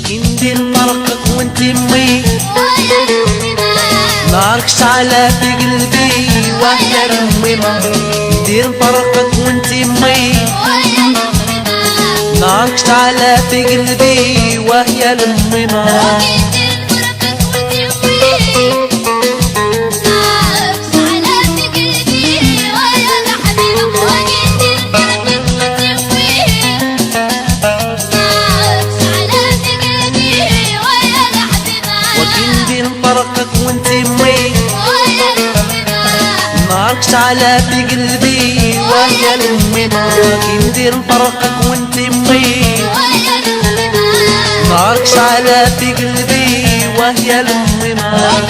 ندير فرقك وانت امي نارك شعلة في قلبي وهي الميمة. ندير فرقك وانت امي نارك شعلة في قلبي وهي الميمة. فرقك وانت امي نارك شعلة في قلبي وهي الميمة. كي ندير فرقك وانت امي نارك شعلة في قلبي وهي الميمة.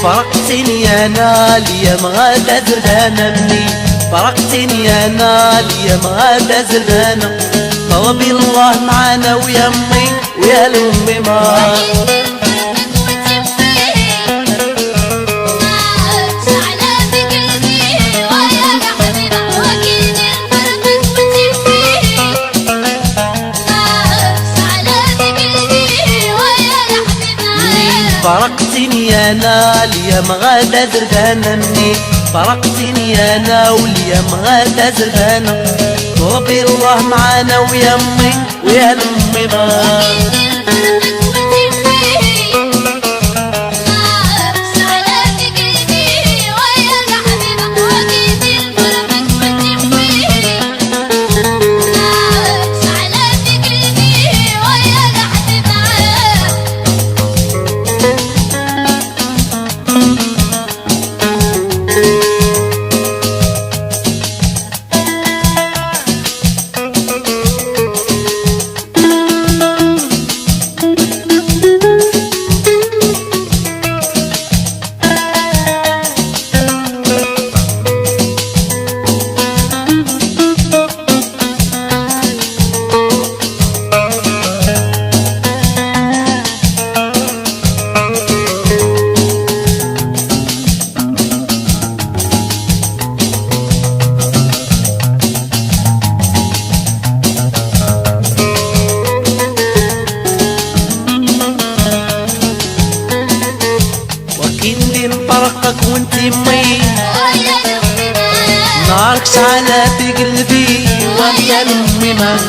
فرقتني انا اليوم غدا زردانة مني. فرقتني انا اليوم غدا زردانة. طلبي الله معانا ويا امي ويا الامي ما فرقتني انا اليوم غدا زردانة مني. فرقتني انا واليوم غدا زردانة. طلبي الله معانا ويا امي ويا الامي ما فرقك وانت امي نارك شعلة في قلبي وهي الامي ما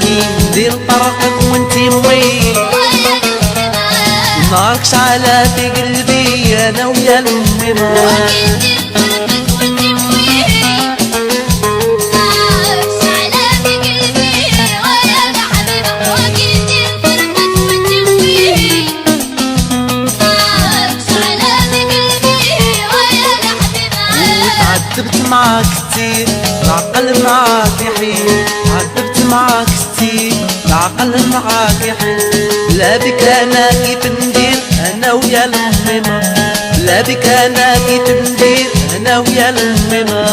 ندير فرقك وانت امي نارك شعلة في قلبي انا ويا الامي ما عذبت معاك كتير العقل معاك يحيل. عذبت معاك كتير العقل معاك يحيل. لا بك انا كيف ندير انا ويا الميمة. لا بك انا كيف ندير انا ويا الميمة.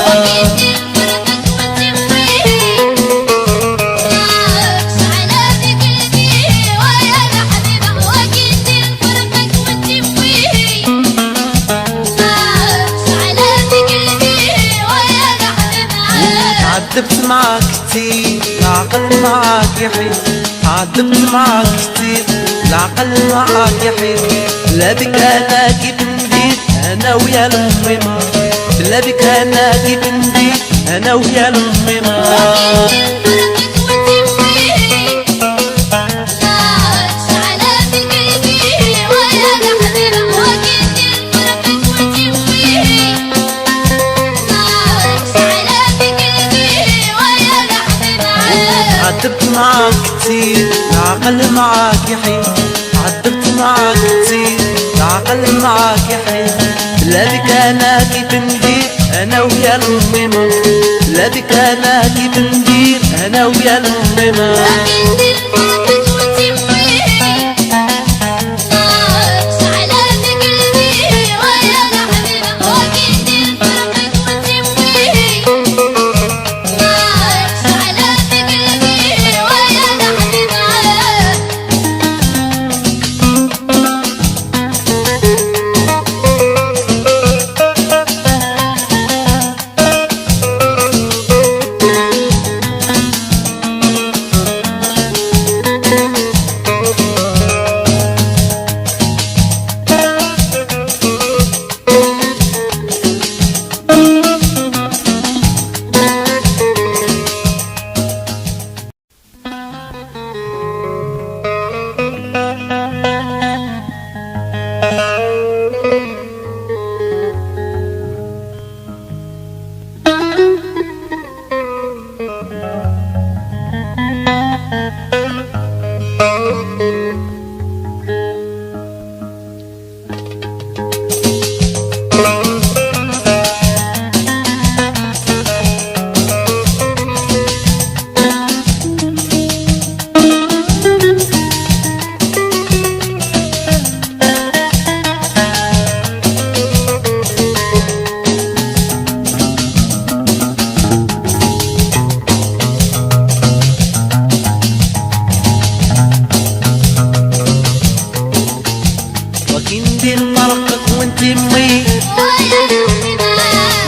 عذبت معاك كتير العقل معاك يحيل. عذبت معاك كتير العقل معاك يحيل. لا بك انا كيف ندير انا ويا الميمة. لا بك انا كيف ندير انا ويا الميمة. معاك كتير العقل معاك يحيى، عذبت معاك كتير العقل معاك يحيى. لا بك انا كيف ندير انا ويا الميمة، لا بك انا كيف ندير انا ويا الميمة.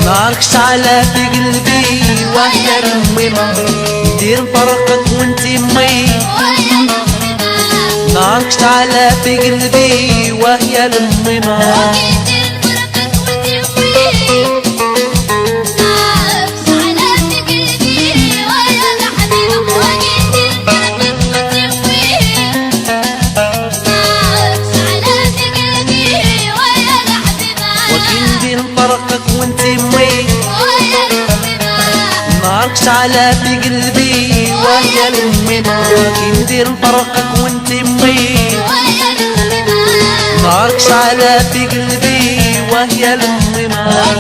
ناركش على في قلبي وهي الميمة، ندير فرقك وانتي مي. ناركش على في قلبي وهي الميمة، ناركش على في قلبي وهي الميمة، كي ندير فرقك وانتي مي. ناركش على في قلبي وهي الميمة،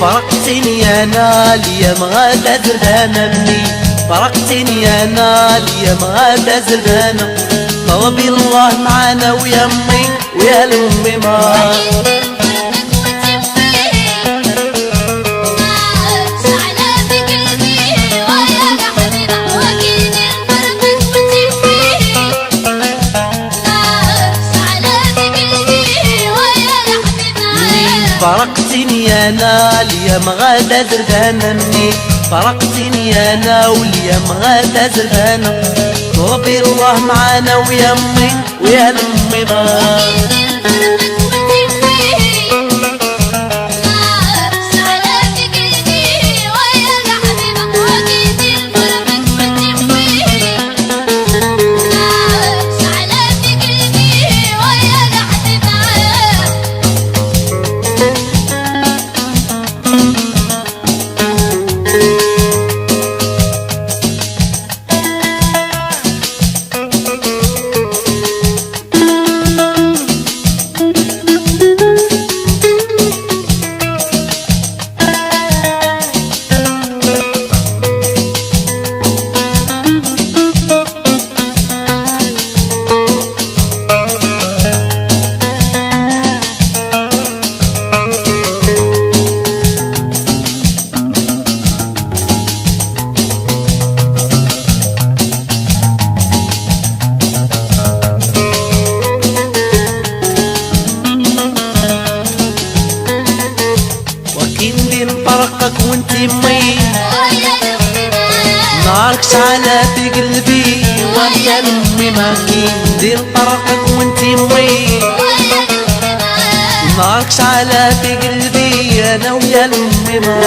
فرقتني انا ليا مغادة زردانة مني، فرقتني انا ليا مغادة زردانة. طلبي الله معانا ويا امي ويا الميمة، فرقتني انا ليا مغادة زردانة مني، فرقتني انا وليا مغادة زردانة. طلبي الله معانا ويا امي ويا الميمة، وانتي مي. ناركش على في قلبي وهي الميمة، كي ندير فرقك وانتي مي. ناركش على في قلبي انا ويا الميمة،